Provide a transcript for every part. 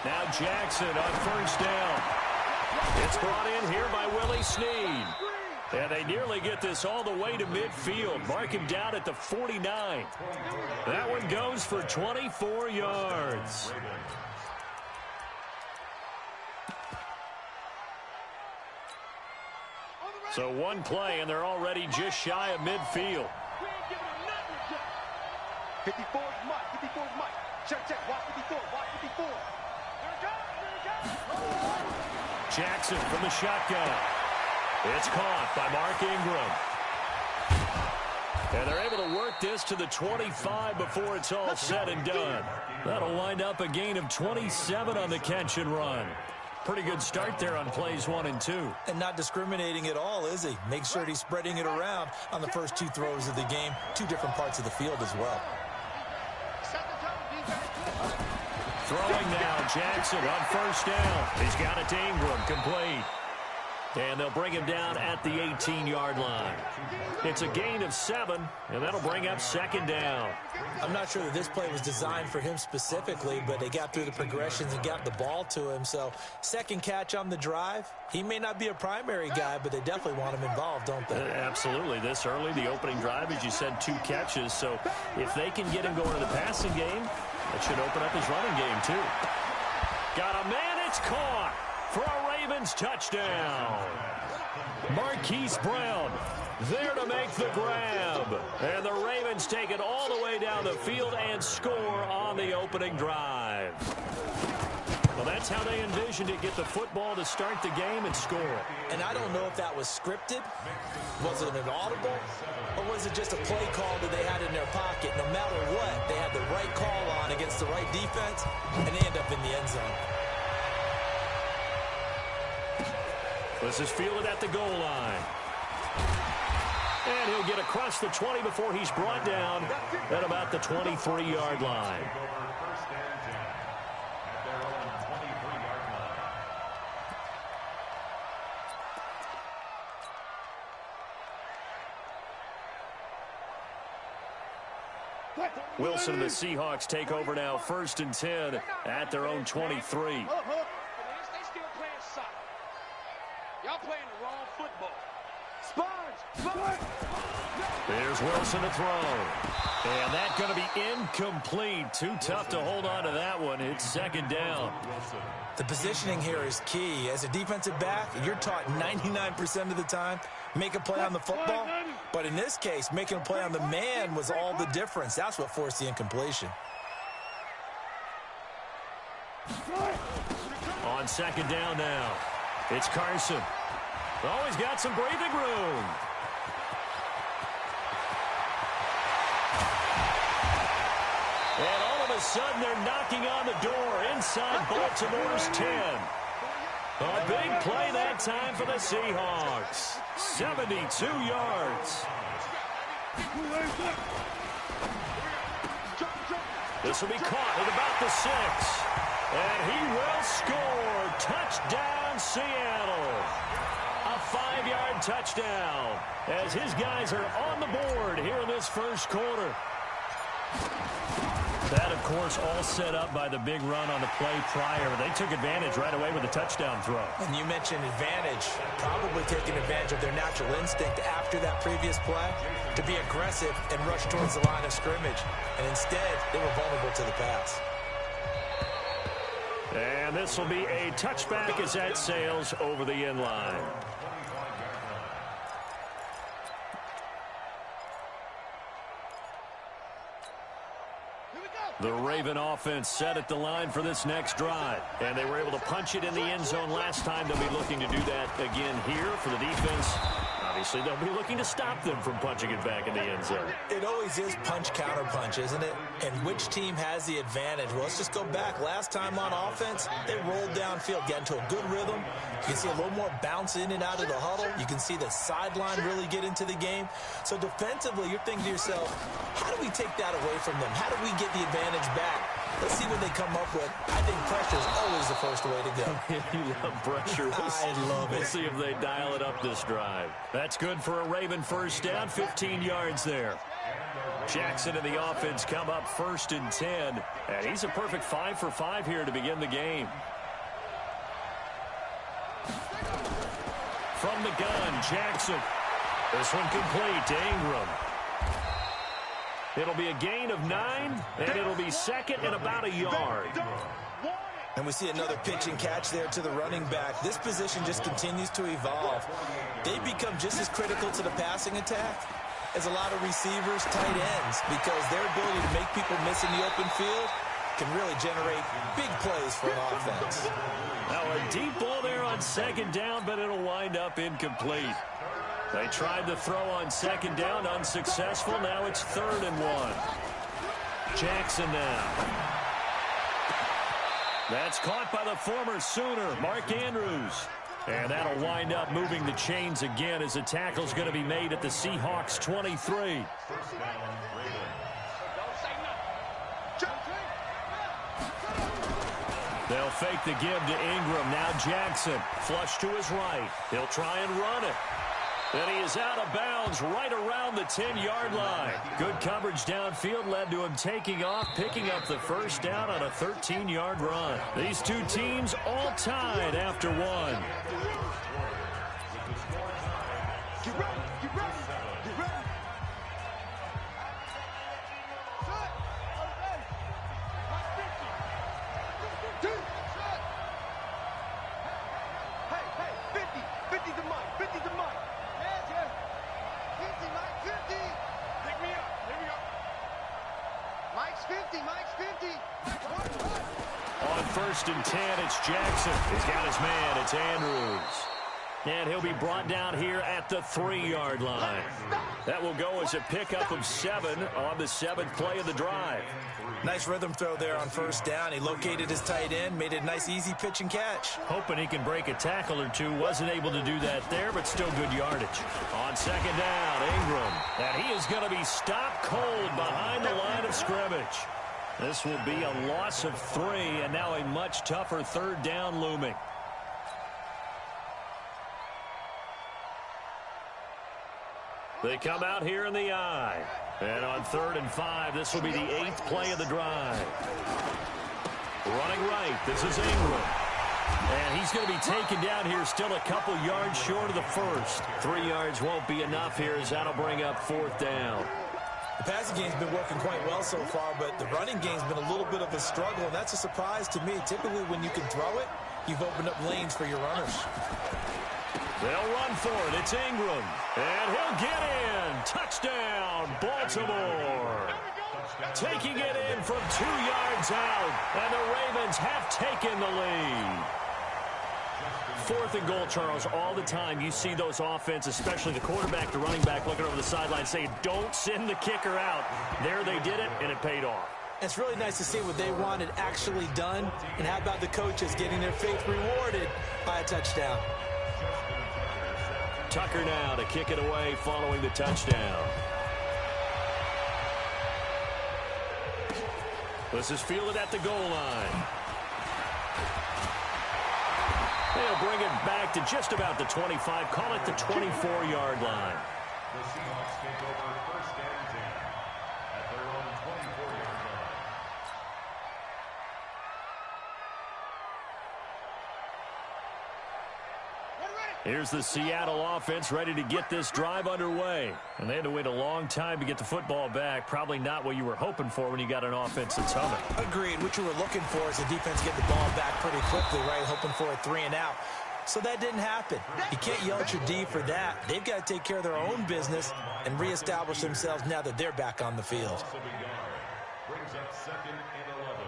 Now Jackson on first down. It's brought in here by Willie Snead. And they nearly get this all the way to midfield. Mark him down at the 49. That one goes for 24 yards. So one play, and they're already just shy of midfield. 54 is Mike. 54 is Mike. Check. Watch 54. Watch 54. Jackson from the shotgun. It's caught by Mark Ingram. And they're able to work this to the 25 before it's all said and done. That'll wind up a gain of 27 on the catch and run. Pretty good start there on plays 1 and 2. And not discriminating at all, is he? Make sure he's spreading it around on the first 2 throws of the game. 2 different parts of the field as well. Throwing now, Jackson on first down. He's got it to Ingram, complete. And they'll bring him down at the 18-yard line. It's a gain of 7, and that'll bring up second down. I'm not sure that this play was designed for him specifically, but they got through the progressions and got the ball to him. So second catch on the drive. He may not be a primary guy, but they definitely want him involved, don't they? Absolutely. This early, the opening drive, as you said, 2 catches. So if they can get him going in the passing game, that should open up his running game, too. Got a man, it's caught for a Ravens touchdown. Marquise Brown there to make the grab. And the Ravens take it all the way down the field and score on the opening drive. Well, that's how they envisioned it, get the football to start the game and score. And I don't know if that was scripted. Was it an audible? Or was it just a play call that they had in their pocket? No matter what, they had the right call on against the right defense, and they end up in the end zone. This is fielded at the goal line. And he'll get across the 20 before he's brought down at about the 23-yard line. Wilson and the Seahawks take over now, 1st and 10 at their own 23. They still playing soccer. Y'all playing the wrong football. Sponge! There's Wilson to throw. And that's going to be incomplete. Too tough to hold on to that one. It's second down. The positioning here is key. As a defensive back, you're taught 99% of the time, make a play on the football. But in this case, making a play on the man was all the difference. That's what forced the incompletion. On second down now, it's Carson. Oh, he's got some breathing room. And all of a sudden, they're knocking on the door inside Baltimore's 10. A big play that time for the Seahawks. 72 yards. This will be caught at about the 6. And he will score. Touchdown, Seattle. A 5-yard touchdown as his guys are on the board here in this first quarter. That, of course, all set up by the big run on the play prior. They took advantage right away with a touchdown throw. And you mentioned advantage, probably taking advantage of their natural instinct after that previous play to be aggressive and rush towards the line of scrimmage. And instead, they were vulnerable to the pass. And this will be a touchback as that sails over the end line. The Raven offense set at the line for this next drive. And they were able to punch it in the end zone last time. They'll be looking to do that again here for the defense. Obviously, they'll be looking to stop them from punching it back in the end zone. It always is punch-counter-punch, isn't it? And which team has the advantage? Well, let's just go back. Last time on offense, they rolled downfield, got into a good rhythm. You can see a little more bounce in and out of the huddle. You can see the sideline really get into the game. So defensively, you're thinking to yourself, how do we take that away from them? How do we get the advantage back? Let's see what they come up with. I think pressure is always the first way to go. You love pressure. I love it. We'll see if they dial it up this drive. That's good for a Raven first down, 15 yards there. Jackson and the offense come up 1st and 10. And he's a perfect 5 for 5 here to begin the game. From the gun, Jackson. This one complete to Ingram. It'll be a gain of 9, and it'll be 2nd and about a yard. And we see another pitch and catch there to the running back. This position just continues to evolve. They become just as critical to the passing attack as a lot of receivers, tight ends, because their ability to make people miss in the open field can really generate big plays for an offense. Now a deep ball there on 2nd down, but it'll wind up incomplete. They tried to throw on 2nd down, unsuccessful. Now it's 3rd and 1. Jackson now. That's caught by the former Sooner, Mark Andrews. And that'll wind up moving the chains again as the tackle's going to be made at the Seahawks 23. They'll fake the give to Ingram. Now Jackson, flush to his right. He'll try and run it. And he is out of bounds right around the 10-yard line. Good coverage downfield led to him taking off, picking up the 1st down on a 13-yard run. These two teams all tied after 1. Get ready, get ready, get ready. Hey, 50 to Mike, 50 to Mike. 50, Mike, 50. Pick me up, here we go. Mike's 50, Mike's 50. On 1st and 10, it's Jackson. He's got his man. It's Andrews. And he'll be brought down here at the 3-yard line. That will go as a pickup of 7 on the 7th play of the drive. Nice rhythm throw there on 1st down. He located his tight end, made it a nice, easy pitch and catch. Hoping he can break a tackle or two. Wasn't able to do that there, but still good yardage. On 2nd down, Ingram. And he is going to be stopped cold behind the line of scrimmage. This will be a loss of 3, and now a much tougher 3rd down looming. They come out here in the I. And on 3rd and 5, this will be the 8th play of the drive. Running right, this is Ingram. And he's going to be taken down here still a couple yards short of the 1st. 3 yards won't be enough here as that'll bring up 4th down. The passing game's been working quite well so far, but the running game's been a little bit of a struggle, and that's a surprise to me. Typically, when you can throw it, you've opened up lanes for your runners. They'll run for it. It's Ingram. And he'll get in. Touchdown, Baltimore. Taking it in from 2 yards out. And the Ravens have taken the lead. 4th and goal, Charles. All the time you see those offenses, especially the quarterback, the running back, looking over the sideline saying, don't send the kicker out. There they did it, and it paid off. It's really nice to see what they wanted actually done. And how about the coaches getting their faith rewarded by a touchdown? Tucker now to kick it away following the touchdown. This is fielded at the goal line. They'll bring it back to just about the 25, call it the 24-yard line. The Seahawks take over 1st and 10 at their own 24-yard line. Here's the Seattle offense ready to get this drive underway. And they had to wait a long time to get the football back. Probably not what you were hoping for when you got an offense that's humming. Agreed. What you were looking for is the defense get the ball back pretty quickly, right? Hoping for a 3 and out. So that didn't happen. You can't yell at your D for that. They've got to take care of their own business and reestablish themselves now that they're back on the field. Brings up 2nd and 11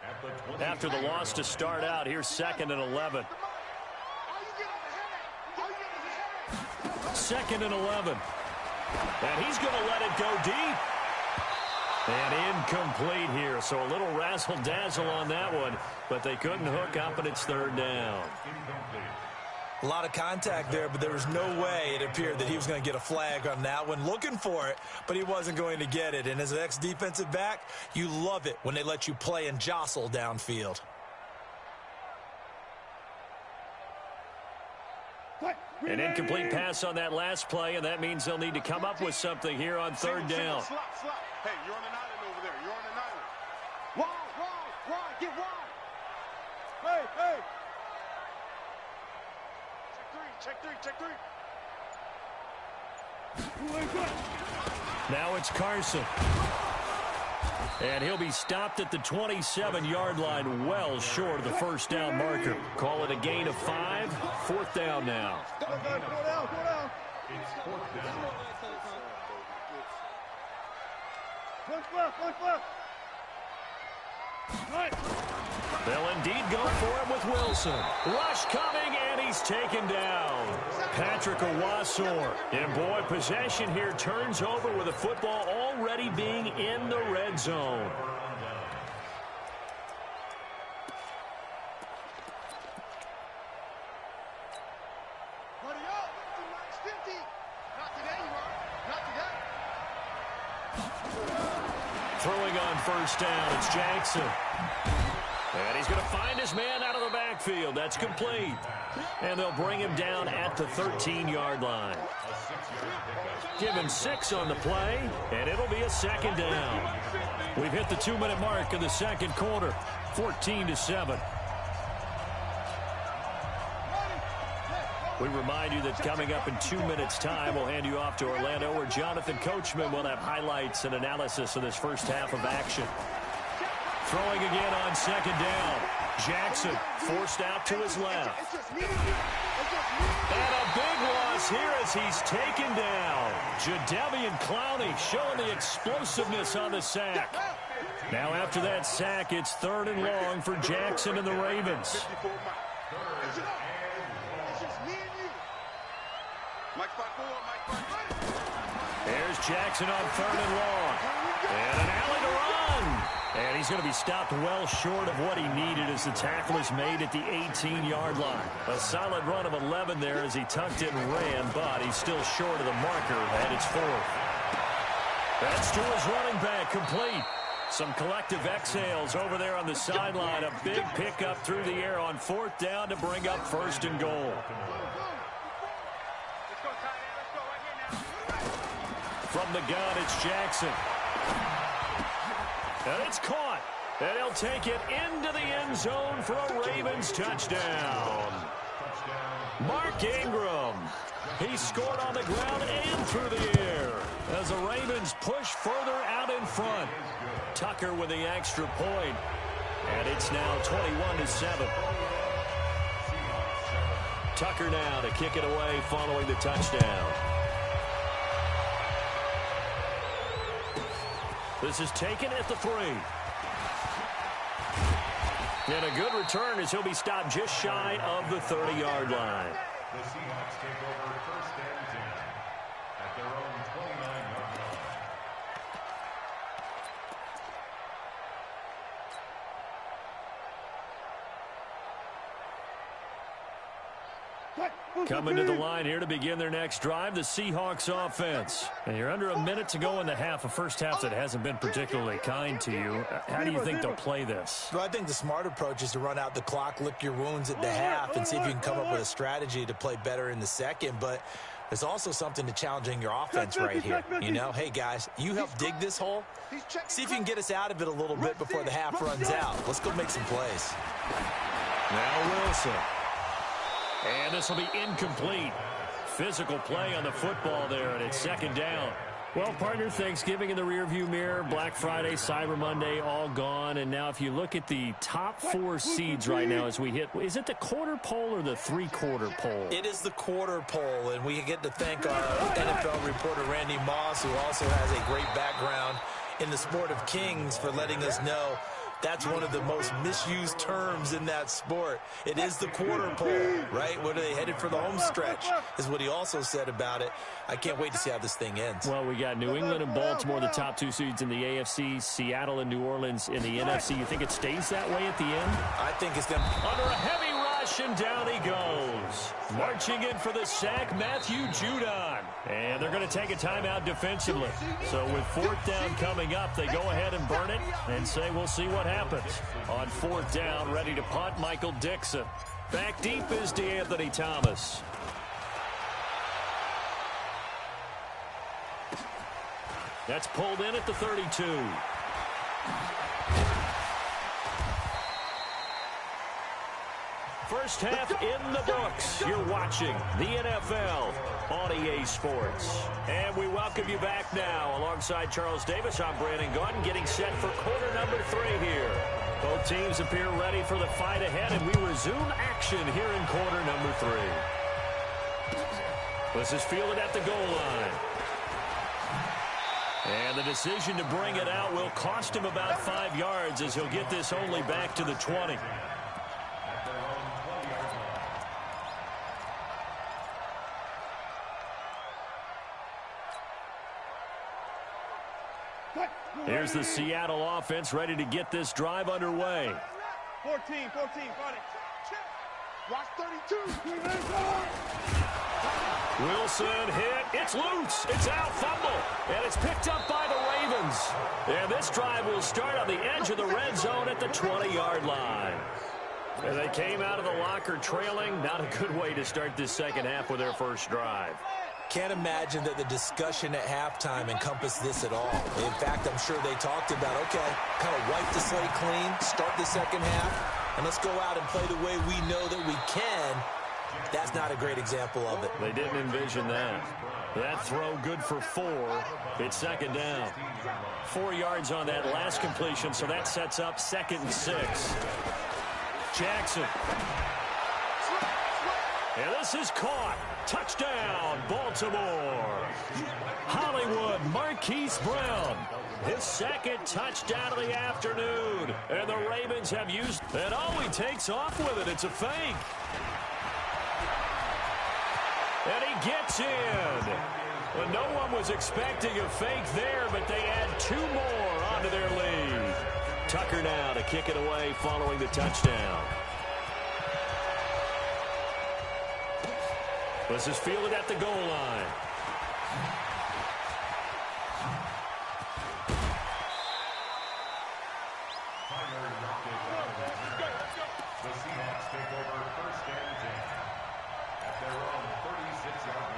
at the 20. After the loss to start out, here's 2nd and 11. 2nd and 11. And he's going to let it go deep. And incomplete here. So a little razzle-dazzle on that one. But they couldn't hook up, and it's 3rd down. A lot of contact there, but there was no way it appeared that he was going to get a flag on that one. Looking for it, but he wasn't going to get it. And as an ex-defensive back, you love it when they let you play and jostle downfield. What? An incomplete pass on that last play, and that means they'll need to come up with something here on third down. Slop. Hey, you're on an island over there. You're on an island. Wide. Get wide. Hey. Check three. Now it's Carson. And he'll be stopped at the 27-yard line, well short of the first down marker. Call it a gain of 5. Fourth down now. Go down. It's fourth down. Push left. They'll indeed go for it with Wilson. Rush coming, and he's taken down. Patrick Owasor. And boy, possession here turns over with the football already being in the red zone. Buddy up. It's 50. Not today, you are. Not today. Throwing on first down, it's Jackson. And he's going to find his man out of the backfield. That's complete. And they'll bring him down at the 13-yard line. Give him 6 on the play, and it'll be a second down. We've hit the 2-minute mark in the second quarter, 14-7. We remind you that coming up in 2 minutes' time, we'll hand you off to Orlando, where Jonathan Coachman will have highlights and analysis of this first half of action. Throwing again on second down. Jackson forced out to his left. And a big loss here as he's taken down. Jadeveon Clowney showing the explosiveness on the sack. Now after that sack, it's 3rd and long for Jackson and the Ravens. There's Jackson on 3rd and long. And an alley to run. And he's going to be stopped well short of what he needed as the tackle is made at the 18-yard line. A solid run of 11 there as he tucked it and ran, but he's still short of the marker at its 4th. That's to his running back, complete. Some collective exhales over there on the sideline. A big pickup through the air on 4th down to bring up 1st and goal. From the gun, it's Jackson. And it's caught. And he'll take it into the end zone for a Ravens touchdown. Mark Ingram. He scored on the ground and through the air as the Ravens push further out in front. Tucker with the extra point. And it's now 21-7. Tucker now to kick it away following the touchdown. This is taken at the 3. And a good return as he'll be stopped just shy of the 30-yard line. The Seahawks take over 1st and 10 at their own 29-yard line. Coming to the line here to begin their next drive, the Seahawks offense. And you're under a minute to go in the half, a first half that hasn't been particularly kind to you. How do you think they'll play this? Well, I think the smart approach is to run out the clock, lick your wounds at the half, and see if you can come up with a strategy to play better in the second. But there's also something to challenging your offense right here. You know, hey, guys, you help dig this hole. See if you can get us out of it a little bit before the half runs out. Let's go make some plays. Now Wilson. And this will be incomplete. Physical play on the football there, and it's second down. Well, partner, Thanksgiving in the rearview mirror, Black Friday, Cyber Monday, all gone. And now if you look at the top 4 seeds right now as we hit, is it the quarter pole or the 3/4 pole? It is the quarter pole, and we get to thank our NFL reporter, Randy Moss, who also has a great background in the sport of kings, for letting us know that's one of the most misused terms in that sport. It is the quarter pole, right? What are they headed for the home stretch is what he also said about it. I can't wait to see how this thing ends. Well, we got New England and Baltimore, the top 2 seeds in the AFC, Seattle and New Orleans in the NFC. You think it stays that way at the end? I think it's going to... Under a heavy rush, and down he goes. Marching in for the sack, Matthew Judon. And they're going to take a timeout defensively. So with 4th down coming up, they go ahead and burn it and say we'll see what happens. On 4th down, ready to punt, Michael Dixon. Back deep is DeAnthony Thomas. That's pulled in at the 32. First half in the books. You're watching the NFL on EA Sports. And we welcome you back now. Alongside Charles Davis, I'm Brandon Gordon, getting set for quarter number 3 here. Both teams appear ready for the fight ahead, and we resume action here in quarter number 3. This is fielded at the goal line. And the decision to bring it out will cost him about 5 yards, as he'll get this only back to the 20. Here's the Seattle offense ready to get this drive underway. 14, got it. Watch 32. Wilson hit. It's loose. It's out. Fumble. And it's picked up by the Ravens. And this drive will start on the edge of the red zone at the 20-yard line. And they came out of the locker trailing. Not a good way to start this second half with their first drive. Can't imagine that the discussion at halftime encompassed this at all. In fact, I'm sure they talked about, okay, kind of wipe the slate clean, start the second half, and let's go out and play the way we know that we can. That's not a great example of it. They didn't envision that. That throw good for 4. It's second down. 4 yards on that last completion, so that sets up 2nd and 6. Jackson. And this is caught. Touchdown, Baltimore. Hollywood, Marquise Brown. His second touchdown of the afternoon. And the Ravens have used it. Oh, he takes off with it. It's a fake. And he gets in. And no one was expecting a fake there, but they add 2 more onto their lead. Tucker now to kick it away following the touchdown. This is fielded at the goal line. The Seahawks take over 1st and 10 at their own 36-yard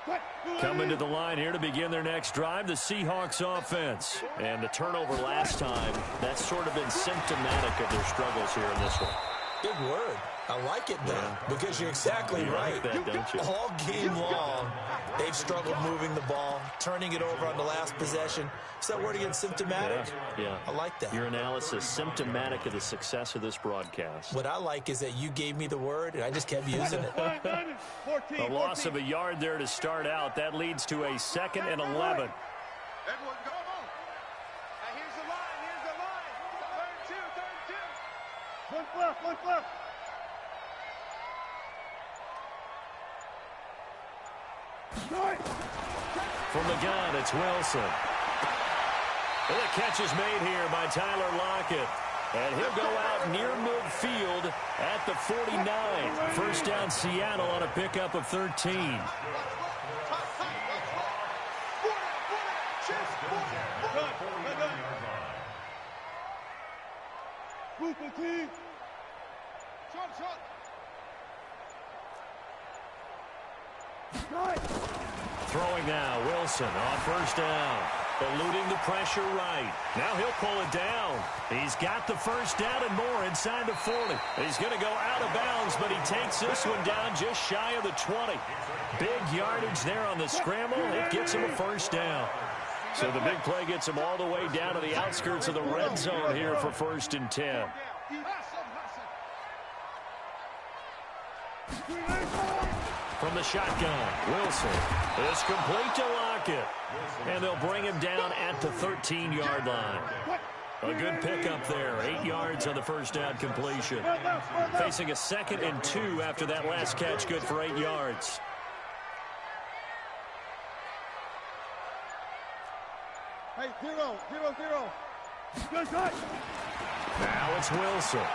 line. Coming to the line here to begin their next drive, the Seahawks offense. And the turnover last time, that's sort of been symptomatic of their struggles here in this one. Big word. I like it, though, because you're exactly right. Like that, don't you? All game long, they've struggled moving the ball, turning it over on the last possession. Is that word again, symptomatic? Yeah. I like that. Your analysis, symptomatic of the success of this broadcast. What I like is that you gave me the word, and I just kept using it. A loss of a yard there to start out. That leads to a 2nd and 11. Edward, go on. Here's the line. 32. 1 left. From the gun, it's Wilson. And the catch is made here by Tyler Lockett. And he'll go out near midfield at the 49. First down, Seattle on a pickup of 13. Throwing now, Wilson on first down. Eluding the pressure right. Now he'll pull it down. He's got the first down and more inside the 40. He's going to go out of bounds, but he takes this one down just shy of the 20. Big yardage there on the scramble. It gets him a first down. So the big play gets him all the way down to the outskirts of the red zone here for 1st and 10. From the shotgun, Wilson is complete to Lockett. And they'll bring him down at the 13-yard line. A good pickup there. 8 yards on the first down completion. Facing a 2nd and 2 after that last catch, good for 8 yards. Hey, 0. Now it's Wilson.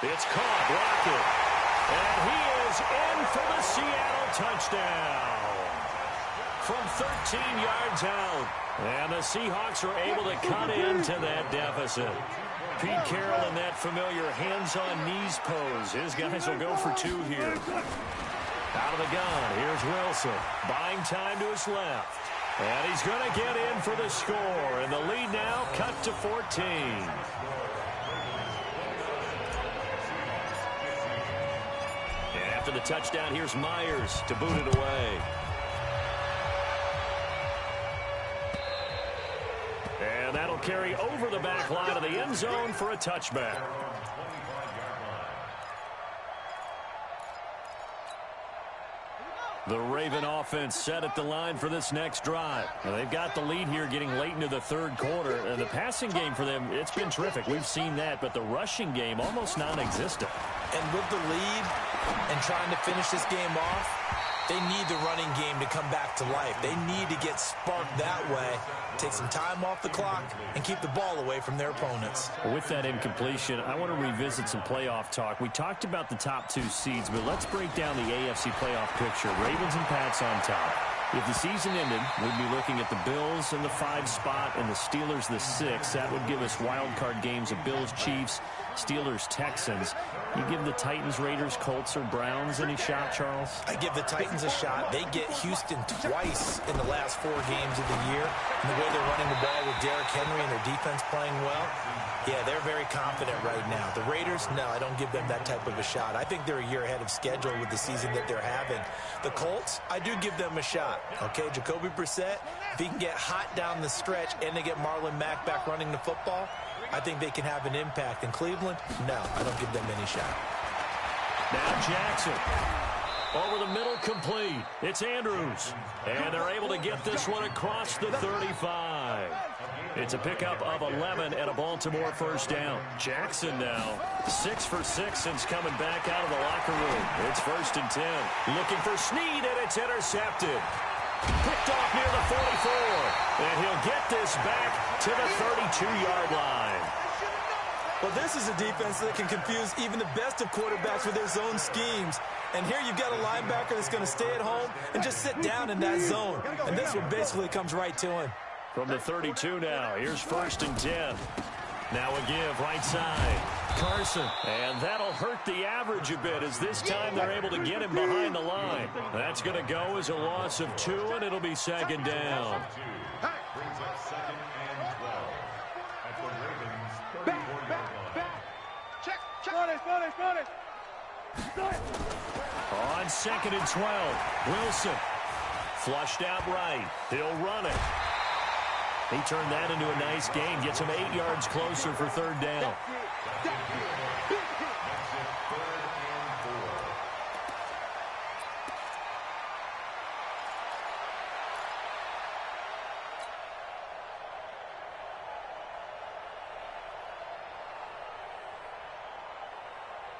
It's caught. Lockett. And he is in for the Seattle touchdown. From 13 yards out. And the Seahawks are able to cut into that deficit. Pete Carroll in that familiar hands-on knees pose. His guys will go for 2 here. Out of the gun, here's Wilson. Buying time to his left. And he's going to get in for the score. And the lead now cut to 14. And after the touchdown, here's Myers to boot it away. And that'll carry over the back line of the end zone for a touchback. The Raven offense set at the line for this next drive. Now, they've got the lead here getting late into the third quarter. The passing game for them, it's been terrific. We've seen that, but the rushing game almost non-existent. And with the lead and trying to finish this game off, they need the running game to come back to life. They need to get sparked that way, take some time off the clock, and keep the ball away from their opponents. With that incompletion, I want to revisit some playoff talk. We talked about the top 2 seeds, but let's break down the AFC playoff picture. Ravens and Pats on top. If the season ended, we'd be looking at the Bills in the 5 spot and the Steelers the 6. That would give us wild card games of Bills-Chiefs, Steelers-Texans. You give the Titans, Raiders, Colts, or Browns any shot, Charles? I give the Titans a shot. They get Houston twice in the last 4 games of the year. And the way they're running the ball with Derrick Henry and their defense playing well, yeah, they're very confident right now. The Raiders, no, I don't give them that type of a shot. I think they're a year ahead of schedule with the season that they're having. The Colts, I do give them a shot. Okay, Jacoby Brissett, if he can get hot down the stretch and they get Marlon Mack back running the football, I think they can have an impact. In Cleveland, no, I don't give them any shot. Now Jackson. Over the middle, complete. It's Andrews. And they're able to get this one across the 35. It's a pickup of 11 and a Baltimore first down. Jackson now 6 for 6 since coming back out of the locker room. It's 1st and 10. Looking for Snead, and it's intercepted. Picked off near the 44. And he'll get this back to the 32-yard line. Well, this is a defense that can confuse even the best of quarterbacks with their zone schemes. And here you've got a linebacker that's going to stay at home and just sit down in that zone. And this one basically comes right to him. From the 32 now, here's 1st and 10. Now a give right side. Carson. And that'll hurt the average a bit as this time they're able to get him behind the line. That's going to go as a loss of 2, and it'll be 2nd down. Brings up 2nd and 12 at the Ravens' 34-yard line. Check. On 2nd and 12, Wilson. Flushed out right. He'll run it. He turned that into a nice gain. Gets him 8 yards closer for 3rd down.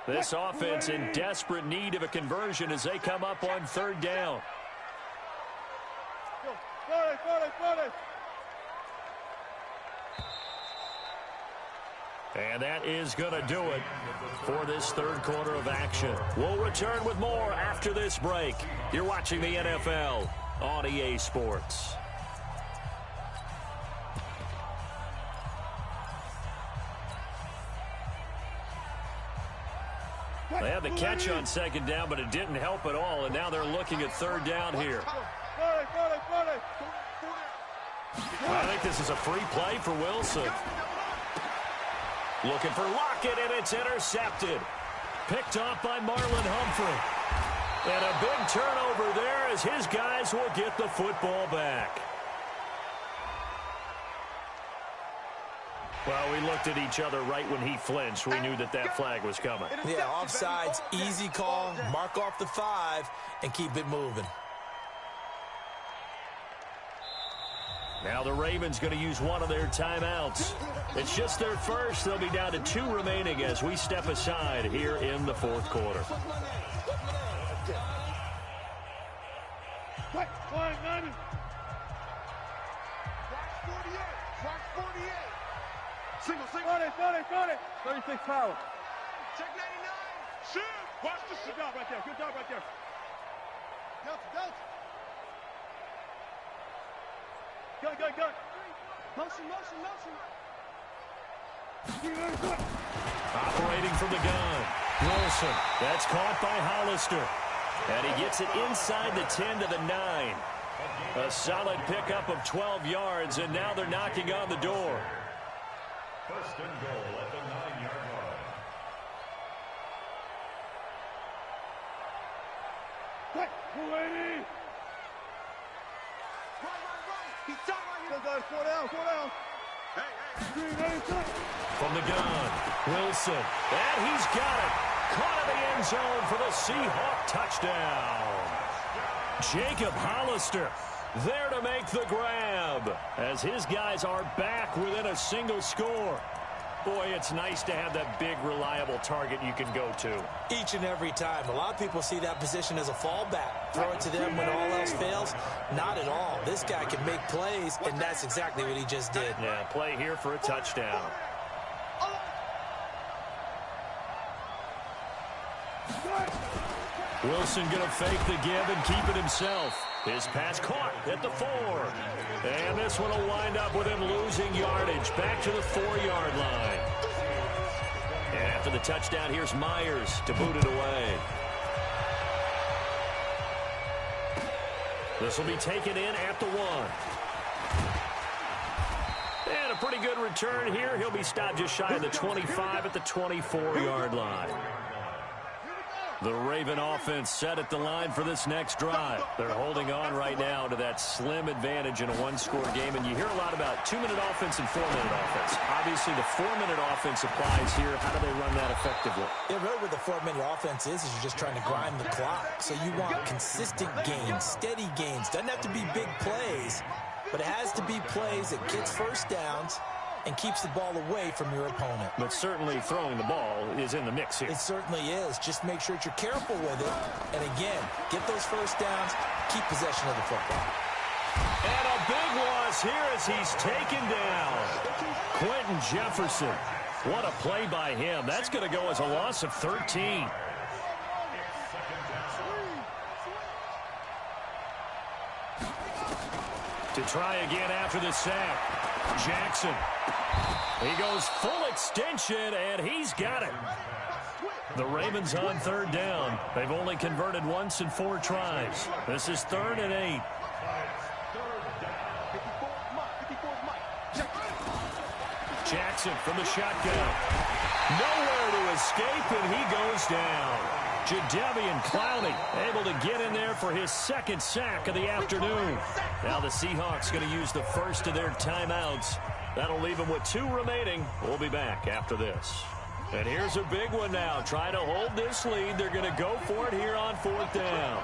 This offense in desperate need of a conversion as they come up on 3rd down. And that is going to do it for this 3rd quarter of action. We'll return with more after this break. You're watching the NFL on EA Sports. They had the catch on 2nd down, but it didn't help at all, and now they're looking at 3rd down here. I think this is a free play for Wilson. Looking for Lockett, and it's intercepted. Picked off by Marlon Humphrey. And a big turnover there as his guys will get the football back. Well, we looked at each other right when he flinched. We knew that that flag was coming. Yeah, offsides, easy call, mark off the 5, and keep it moving. Now the Ravens going to use one of their timeouts. It's just their first. They'll be down to 2 remaining as we step aside here in the 4th quarter. Single. 36 power. Check 99. Shoot. Watch the shot. Good job right there. Delta. Go. Motion. Operating from the gun. Wilson. That's caught by Hollister. And he gets it inside the 10 to the 9. A solid pickup of 12 yards, and now they're knocking on the door. First and goal at the 9-yard line. Right, 280. He's tight right here. 4 down, 4 down. From the gun, Wilson. And he's got it. Caught in the end zone for the Seahawk touchdown. Jacob Hollister there to make the grab as his guys are back within a single score. Boy, it's nice to have that big, reliable target you can go to. Each and every time. A lot of people see that position as a fallback. Throw it to them when all else fails. Not at all. This guy can make plays, and that's exactly what he just did. Yeah, play here for a touchdown. Wilson going to fake the give and keep it himself. His pass caught at the 4. And this one will wind up with him losing yardage back to the 4-yard line. And after the touchdown, here's Myers to boot it away. This will be taken in at the 1. And a pretty good return here. He'll be stopped just shy of the 25 at the 24-yard line. The Raven offense set at the line for this next drive. They're holding on right now to that slim advantage in a one-score game. And you hear a lot about 2-minute offense and 4-minute offense. Obviously, the 4-minute offense applies here. How do they run that effectively? Yeah, really what the 4-minute offense is you're just trying to grind the clock. So you want consistent gains, steady gains. Doesn't have to be big plays, but it has to be plays that gets first downs and keeps the ball away from your opponent. But certainly throwing the ball is in the mix here. It certainly is. Just make sure that you're careful with it. And again, get those first downs, keep possession of the football. And a big loss here as he's taken down. Quentin Jefferson. What a play by him. That's going to go as a loss of 13. To try again after the sack. Jackson. He goes full extension, and he's got it. The Ravens on 3rd down. They've only converted once in 4 tries. This is 3rd and 8. Jackson from the shotgun. Nowhere to escape, and he goes down. Jadeveon Clowney able to get in there for his 2nd sack of the afternoon. Now the Seahawks going to use the first of their timeouts. That'll leave them with 2 remaining. We'll be back after this. And here's a big one now. Trying to hold this lead. They're going to go for it here on 4th down.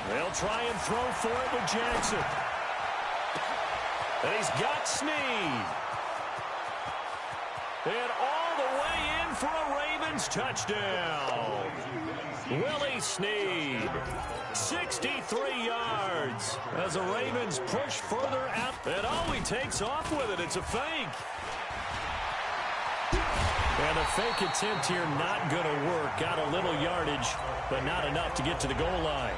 They'll try and throw for it with Jackson. And he's got Snead. And all the way in for a Ravens touchdown. Willie Snead, 63 yards as the Ravens push further out. And he takes off with it. It's a fake. And the fake attempt here not going to work. Got a little yardage, but not enough to get to the goal line.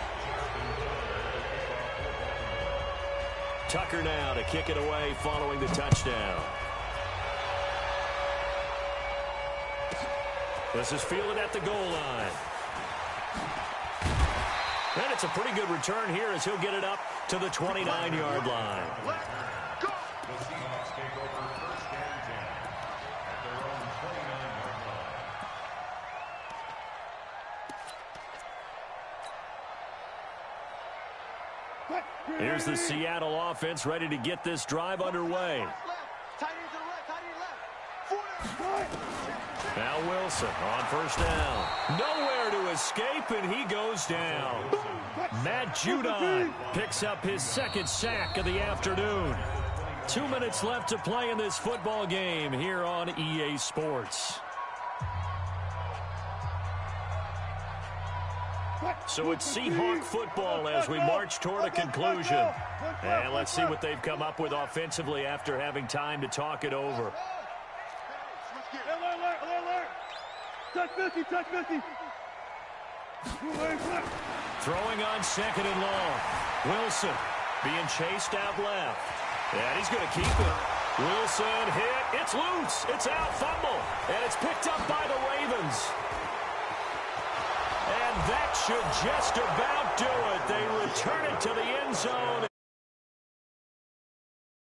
Tucker now to kick it away following the touchdown. This is fielded at the goal line. And it's a pretty good return here as he'll get it up to the 29-yard line. The Seahawks take over 1st and 10 at their own 29-yard line. Here's the Seattle offense ready to get this drive underway. Now Wilson on 1st down. Nowhere to escape, and he goes down. Matt Judon picks up his 2nd sack of the afternoon. 2 minutes left to play in this football game here on EA Sports. So it's Seahawk football as we march toward a conclusion. And let's see what they've come up with offensively after having time to talk it over. Alert. Touch 50, touch 50. Throwing on 2nd and long. Wilson being chased out left. And he's going to keep it. Wilson hit. It's loose. It's out. Fumble. And it's picked up by the Ravens. And that should just about do it. They return it to the end zone.